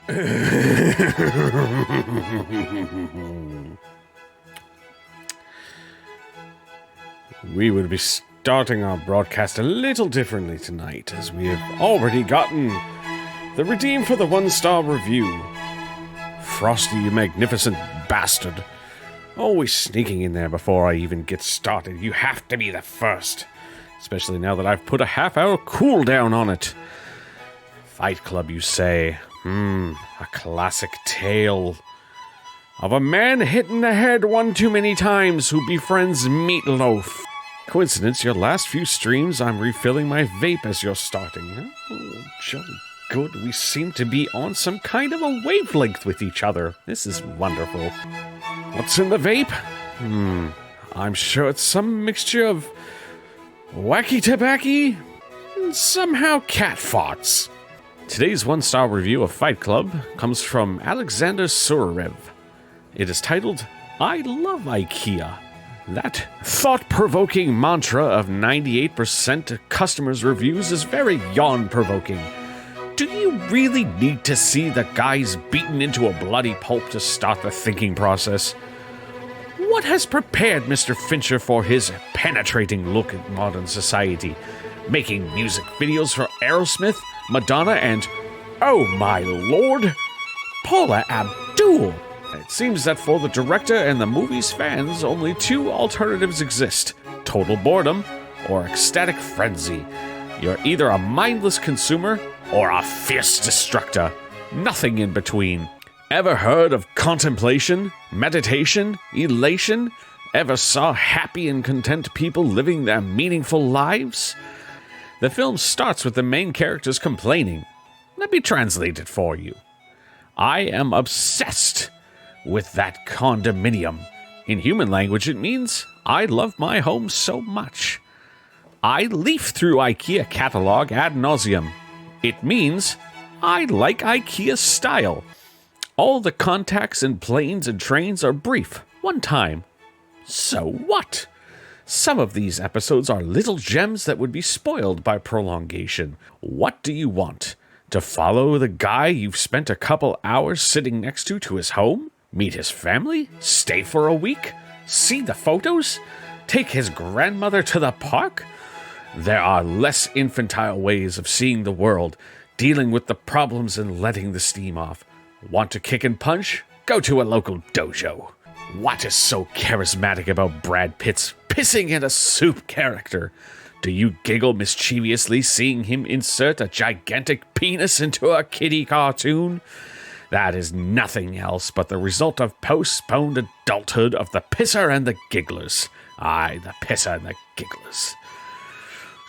We will be starting our broadcast a little differently tonight, as we have already gotten the redeem for the 1-star review. Frosty, you magnificent bastard. Always sneaking in there before I even get started. You have to be the first. Especially now that I've put a half-hour cooldown on it. Fight Club, you say? A classic tale of a man hit in the head one too many times who befriends Meatloaf. Coincidence, your last few streams I'm refilling my vape as you're starting. Oh, jolly good, we seem to be on some kind of a wavelength with each other. This is wonderful. What's in the vape? I'm sure it's some mixture of wacky tobacco and somehow cat farts. Today's 1-star review of Fight Club comes from Alexander Surev. It is titled, I Love IKEA. That thought-provoking mantra of 98% customers' reviews is very yawn-provoking. Do you really need to see the guys beaten into a bloody pulp to start the thinking process? What has prepared Mr. Fincher for his penetrating look at modern society? Making music videos for Aerosmith, Madonna, and, oh my lord, Paula Abdul. It seems that for the director and the movie's fans, only two alternatives exist: total boredom or ecstatic frenzy. You're either a mindless consumer or a fierce destructor. Nothing in between. Ever heard of contemplation, meditation, elation? Ever saw happy and content people living their meaningful lives? The film starts with the main characters complaining. Let me translate it for you. I am obsessed with that condominium. In human language, it means I love my home so much. I leaf through IKEA catalog ad nauseum. It means I like IKEA style. All the contacts and planes and trains are brief, one time. So what? Some of these episodes are little gems that would be spoiled by prolongation. What do you want? To follow the guy you've spent a couple hours sitting next to his home? Meet his family? Stay for a week? See the photos? Take his grandmother to the park? There are less infantile ways of seeing the world, dealing with the problems and letting the steam off. Want to kick and punch? Go to a local dojo. What is so charismatic about Brad Pitt's pissing in a soup character? Do you giggle mischievously seeing him insert a gigantic penis into a kiddie cartoon? That is nothing else but the result of postponed adulthood of the pisser and the gigglers. Aye, the pisser and the gigglers.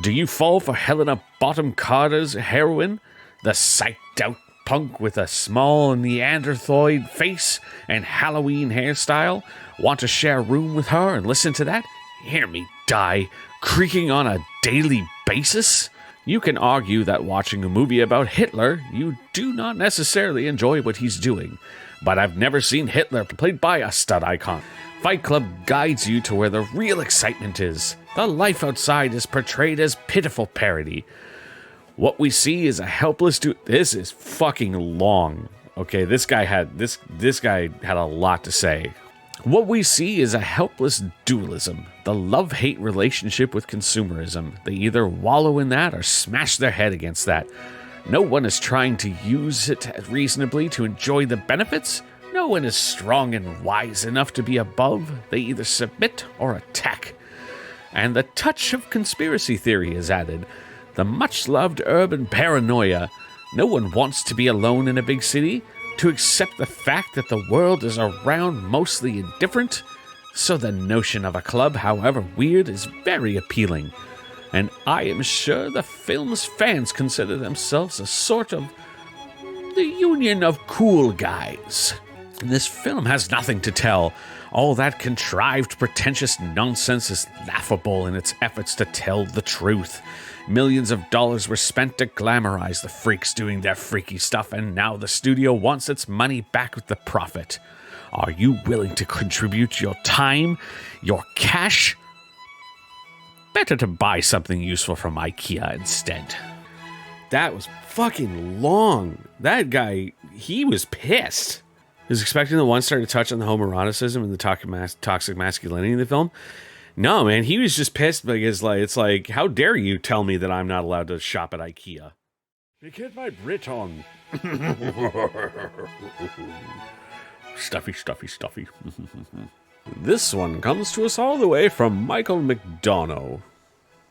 Do you fall for Helena Bonham Carter's heroine? The psyched-out punk with a small Neanderthaloid face and Halloween hairstyle? Want to share a room with her and listen to that? Hear me die, creaking on a daily basis? You can argue that watching a movie about Hitler, you do not necessarily enjoy what he's doing. But I've never seen Hitler played by a stud icon. Fight Club guides you to where the real excitement is. The life outside is portrayed as pitiful parody. What we see is a helpless dude. This is fucking long. Okay, this guy had a lot to say. What we see is a helpless dualism, the love-hate relationship with consumerism. They either wallow in that or smash their head against that. No one is trying to use it reasonably to enjoy the benefits. No one is strong and wise enough to be above. They either submit or attack. And the touch of conspiracy theory is added. The much-loved urban paranoia. No one wants to be alone in a big city, to accept the fact that the world is around mostly indifferent. So the notion of a club, however weird, is very appealing. And I am sure the film's fans consider themselves a sort of the union of cool guys. This film has nothing to tell. All that contrived, pretentious nonsense is laughable in its efforts to tell the truth. Millions of dollars were spent to glamorize the freaks doing their freaky stuff, and now the studio wants its money back with the profit. Are you willing to contribute your time, your cash? Better to buy something useful from IKEA instead. That was fucking long. That guy, he was pissed. He was expecting the 1 star to touch on the homoeroticism and the toxic masculinity in the film. No, man, he was just pissed because it's like, how dare you tell me that I'm not allowed to shop at IKEA? Get my Brit on. Stuffy, stuffy, stuffy. This one comes to us all the way from Michael McDonough.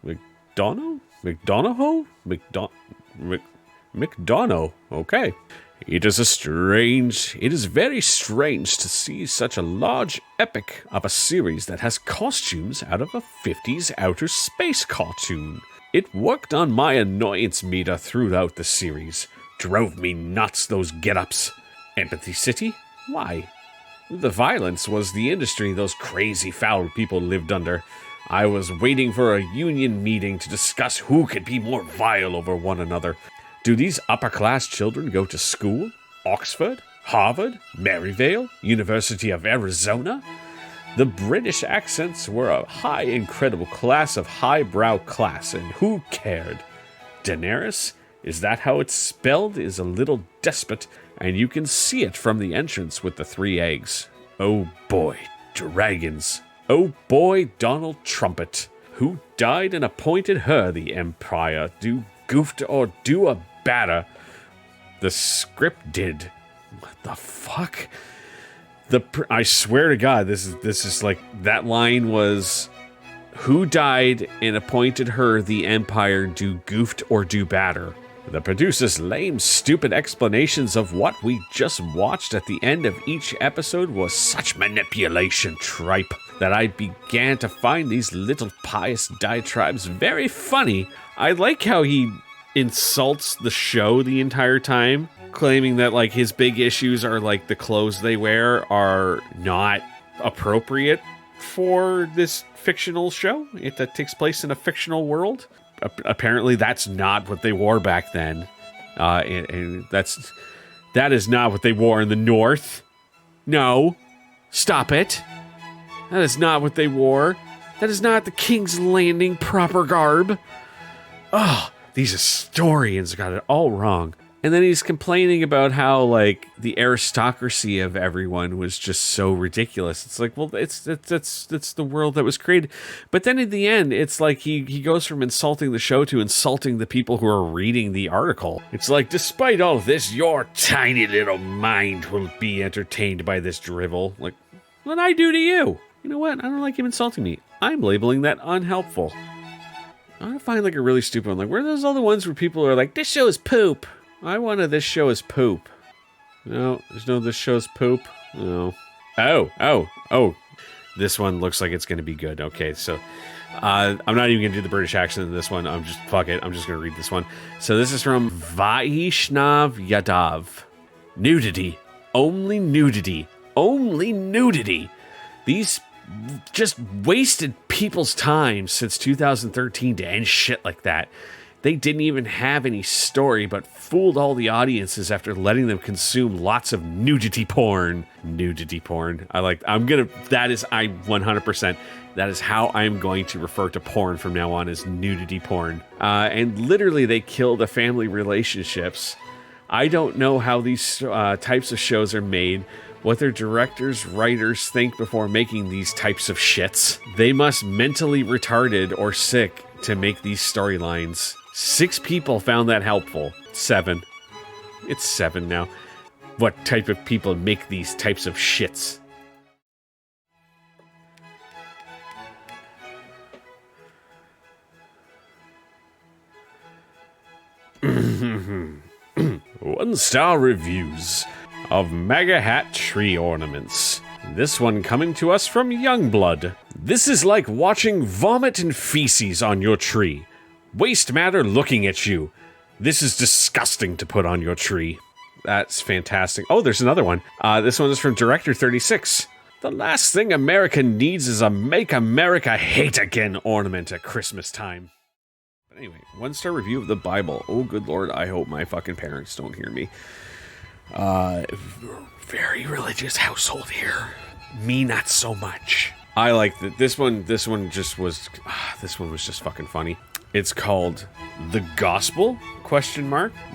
McDonough? McDonough? McDonough. Okay. It is very strange to see such a large epic of a series that has costumes out of a 50s outer space cartoon. It worked on my annoyance meter throughout the series. Drove me nuts, those get-ups. Empathy City? Why? The violence was the industry those crazy foul people lived under. I was waiting for a union meeting to discuss who could be more vile over one another. Do these upper-class children go to school? Oxford? Harvard? Maryvale? University of Arizona? The British accents were a high, incredible class of highbrow class, and who cared? Daenerys? Is that how it's spelled? Is a little despot, and you can see it from the entrance with the 3 eggs. Oh boy, dragons. Oh boy, Donald Trumpet. Who died and appointed her the Empire? Do goofed or do a batter? The script did. What the fuck? I swear to God, this is like, that line was, who died and appointed her the Empire? Do goofed or do batter? The producer's lame, stupid explanations of what we just watched at the end of each episode was such manipulation tripe that I began to find these little pious diatribes very funny. I like how he insults the show the entire time, claiming that like his big issues are like the clothes they wear are not appropriate for this fictional show that takes place in a fictional world. Apparently that's not what they wore back then, and that is not what they wore in the North. No, stop it. That is not what they wore. That is not the King's Landing proper garb. Oh, these historians got it all wrong. And then he's complaining about how, like, the aristocracy of everyone was just so ridiculous. It's like, well, it's the world that was created. But then in the end, it's like he goes from insulting the show to insulting the people who are reading the article. It's like, despite all this, your tiny little mind will be entertained by this drivel. Like, what did I do to you? You know what? I don't like him insulting me. I'm labeling that unhelpful. I want to find, like, a really stupid one. Like, where are those other ones where people are like, this show is poop? I wanted this show is poop. No, there's no this show's poop. No. Oh. This one looks like it's going to be good. Okay, so I'm not even going to do the British accent in this one. Fuck it. I'm just going to read this one. So this is from Vaishnav Yadav. Nudity. Only nudity. Only nudity. These just wasted people's time since 2013 to end shit like that. They didn't even have any story, but fooled all the audiences after letting them consume lots of nudity porn. Nudity porn. I 100%. That is how I'm going to refer to porn from now on, as nudity porn. And literally they kill the family relationships. I don't know how these types of shows are made, what their directors, writers think before making these types of shits. They must mentally retarded or sick to make these storylines. 6 people found that helpful. 7. It's 7 now. What type of people make these types of shits? One-star reviews of Maga Hat Tree Ornaments. This one coming to us from Youngblood. This is like watching vomit and feces on your tree. Waste matter looking at you. This is disgusting to put on your tree. That's fantastic. Oh, there's another one. This one is from Director 36. The last thing America needs is a Make America Hate Again ornament at Christmas time. But anyway, 1-star review of the Bible. Oh, good Lord, I hope my fucking parents don't hear me. Very religious household here. Me, not so much. I like that. This one was just fucking funny. It's called The Gospel?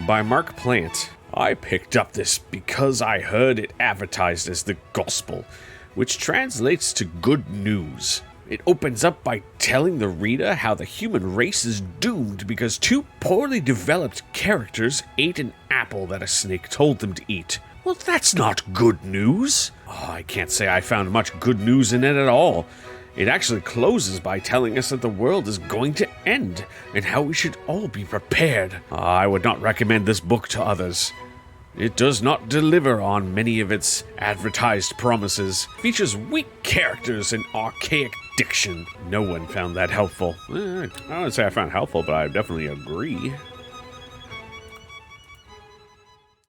By Mark Plant. I picked up this because I heard it advertised as the Gospel, which translates to good news. It opens up by telling the reader how the human race is doomed because two poorly developed characters ate an apple that a snake told them to eat. Well, that's not good news. Oh, I can't say I found much good news in it at all. It actually closes by telling us that the world is going to end and how we should all be prepared. I would not recommend this book to others. It does not deliver on many of its advertised promises, features weak characters and archaic diction. No one found that helpful. I wouldn't say I found it helpful, but I definitely agree.